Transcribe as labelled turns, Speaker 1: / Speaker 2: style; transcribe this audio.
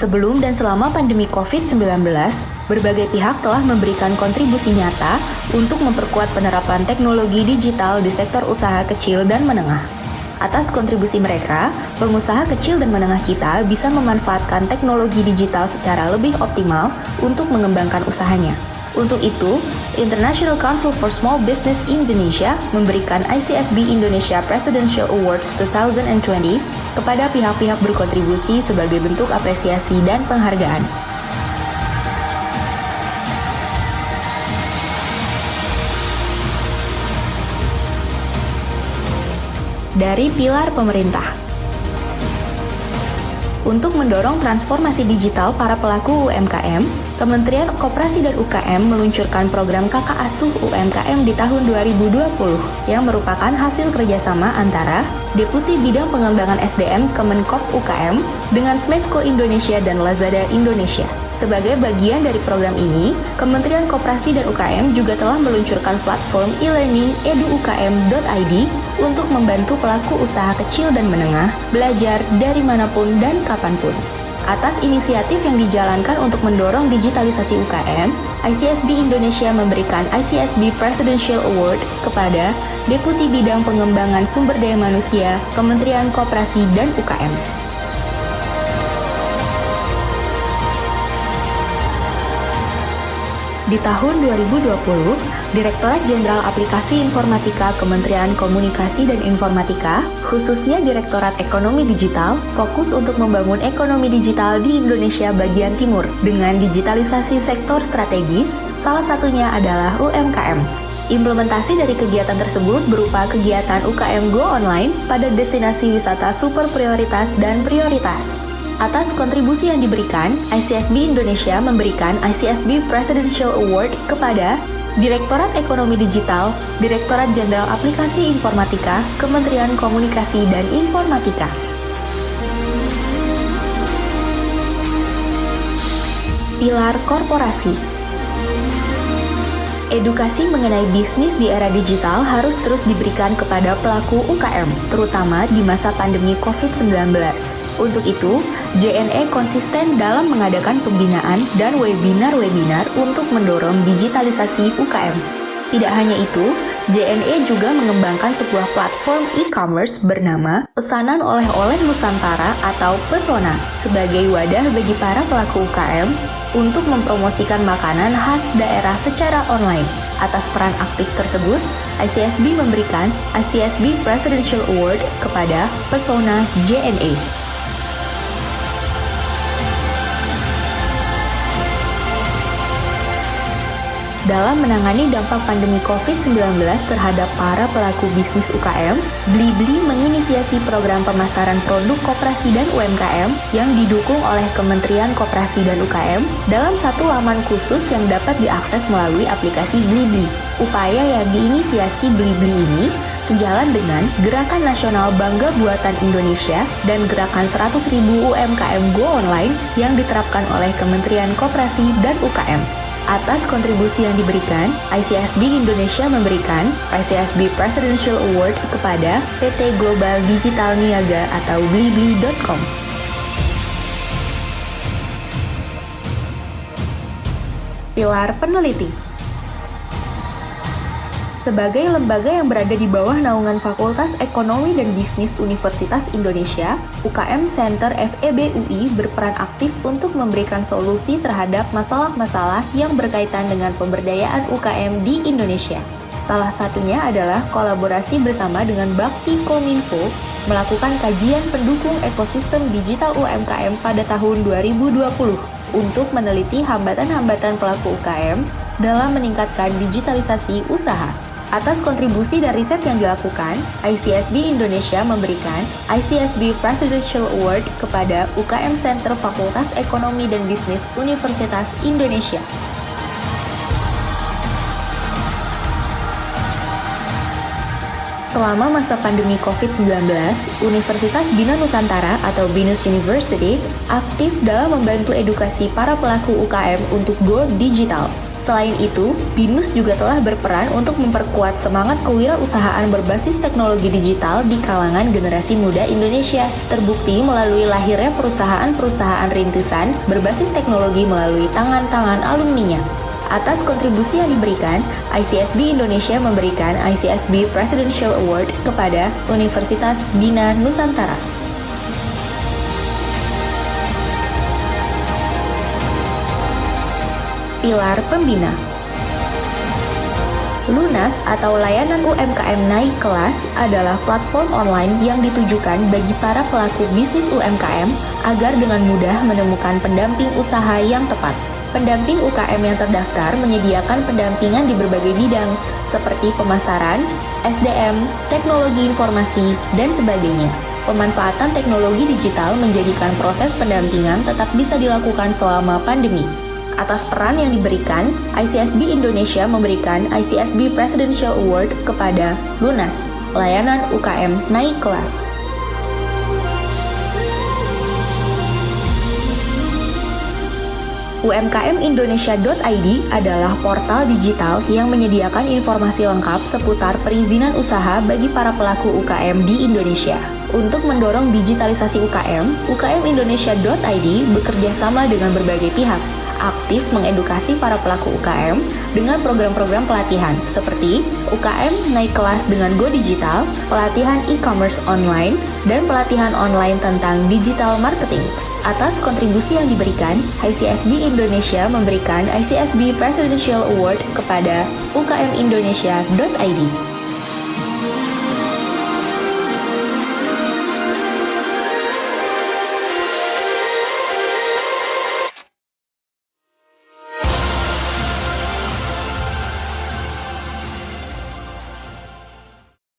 Speaker 1: Sebelum dan selama pandemi COVID-19, berbagai pihak telah memberikan kontribusi nyata untuk memperkuat penerapan teknologi digital di sektor usaha kecil dan menengah. Atas kontribusi mereka, pengusaha kecil dan menengah kita bisa memanfaatkan teknologi digital secara lebih optimal untuk mengembangkan usahanya. Untuk itu, International Council for Small Business Indonesia memberikan ICSB Indonesia Presidential Awards 2020 kepada pihak-pihak berkontribusi sebagai bentuk apresiasi dan penghargaan. Dari pilar pemerintah. Untuk mendorong transformasi digital para pelaku UMKM, Kementerian Koperasi dan UKM meluncurkan program Kakak Asuh UMKM di tahun 2020 yang merupakan hasil kerjasama antara Deputi Bidang Pengembangan SDM Kemenkop UKM dengan Smesco Indonesia dan Lazada Indonesia. Sebagai bagian dari program ini, Kementerian Koperasi dan UKM juga telah meluncurkan platform e-learning eduukm.id untuk membantu pelaku usaha kecil dan menengah belajar dari manapun dan kapanpun. Atas inisiatif yang dijalankan untuk mendorong digitalisasi UKM, ICSB Indonesia memberikan ICSB Presidential Award kepada Deputi Bidang Pengembangan Sumber Daya Manusia, Kementerian Koperasi dan UKM. Di tahun 2020, Direktorat Jenderal Aplikasi Informatika Kementerian Komunikasi dan Informatika, khususnya Direktorat Ekonomi Digital, fokus untuk membangun ekonomi digital di Indonesia bagian timur dengan digitalisasi sektor strategis, salah satunya adalah UMKM. Implementasi dari kegiatan tersebut berupa kegiatan UKM Go Online pada destinasi wisata super prioritas dan prioritas. Atas kontribusi yang diberikan, ICSB Indonesia memberikan ICSB Presidential Award kepada Direktorat Ekonomi Digital, Direktorat Jenderal Aplikasi Informatika, Kementerian Komunikasi dan Informatika. Pilar Korporasi. Edukasi mengenai bisnis di era digital harus terus diberikan kepada pelaku UKM, terutama di masa pandemi COVID-19. Untuk itu, JNE konsisten dalam mengadakan pembinaan dan webinar-webinar untuk mendorong digitalisasi UKM. Tidak hanya itu, JNE juga mengembangkan sebuah platform e-commerce bernama Pesanan Oleh-oleh Nusantara atau Pesona sebagai wadah bagi para pelaku UKM untuk mempromosikan makanan khas daerah secara online. Atas peran aktif tersebut, ICSB memberikan ICSB Presidential Award kepada Pesona JNE. Dalam menangani dampak pandemi COVID-19 terhadap para pelaku bisnis UKM, Blibli menginisiasi program pemasaran produk koperasi dan UMKM yang didukung oleh Kementerian Koperasi dan UKM dalam satu laman khusus yang dapat diakses melalui aplikasi Blibli. Upaya yang diinisiasi Blibli ini sejalan dengan Gerakan Nasional Bangga Buatan Indonesia dan Gerakan 100.000 UMKM Go Online yang diterapkan oleh Kementerian Koperasi dan UKM. Atas kontribusi yang diberikan, ICSB Indonesia memberikan ICSB Presidential Award kepada PT Global Digital Niaga atau Blibli.com. Pilar peneliti. Sebagai lembaga yang berada di bawah naungan Fakultas Ekonomi dan Bisnis Universitas Indonesia, UKM Center FEB UI berperan aktif untuk memberikan solusi terhadap masalah-masalah yang berkaitan dengan pemberdayaan UKM di Indonesia. Salah satunya adalah kolaborasi bersama dengan Bakti Kominfo melakukan kajian pendukung ekosistem digital UMKM pada tahun 2020 untuk meneliti hambatan-hambatan pelaku UKM dalam meningkatkan digitalisasi usaha. Atas kontribusi dan riset yang dilakukan, ICSB Indonesia memberikan ICSB Presidential Award kepada UKM Center Fakultas Ekonomi dan Bisnis Universitas Indonesia. Selama masa pandemi COVID-19, Universitas Bina Nusantara atau BINUS University aktif dalam membantu edukasi para pelaku UKM untuk go digital. Selain itu, BINUS juga telah berperan untuk memperkuat semangat kewirausahaan berbasis teknologi digital di kalangan generasi muda Indonesia. Terbukti melalui lahirnya perusahaan-perusahaan rintisan berbasis teknologi melalui tangan-tangan alumninya. Atas kontribusi yang diberikan, ICSB Indonesia memberikan ICSB Presidential Award kepada Universitas Dina Nusantara. Pilar Pembina. Lunas atau layanan UMKM naik kelas adalah platform online yang ditujukan bagi para pelaku bisnis UMKM agar dengan mudah menemukan pendamping usaha yang tepat. Pendamping UKM yang terdaftar menyediakan pendampingan di berbagai bidang seperti pemasaran, SDM, teknologi informasi, dan sebagainya. Pemanfaatan teknologi digital menjadikan proses pendampingan tetap bisa dilakukan selama pandemi. Atas peran yang diberikan, ICSB Indonesia memberikan ICSB Presidential Award kepada Lunas, layanan UKM naik kelas. umkmindonesia.id adalah portal digital yang menyediakan informasi lengkap seputar perizinan usaha bagi para pelaku UKM di Indonesia. Untuk mendorong digitalisasi UKM, umkmindonesia.id bekerja sama dengan berbagai pihak, aktif mengedukasi para pelaku UKM dengan program-program pelatihan seperti UKM naik kelas dengan Go Digital, pelatihan e-commerce online, dan pelatihan online tentang digital marketing. Atas kontribusi yang diberikan, ICSB Indonesia memberikan ICSB Presidential Award kepada umkmindonesia.id.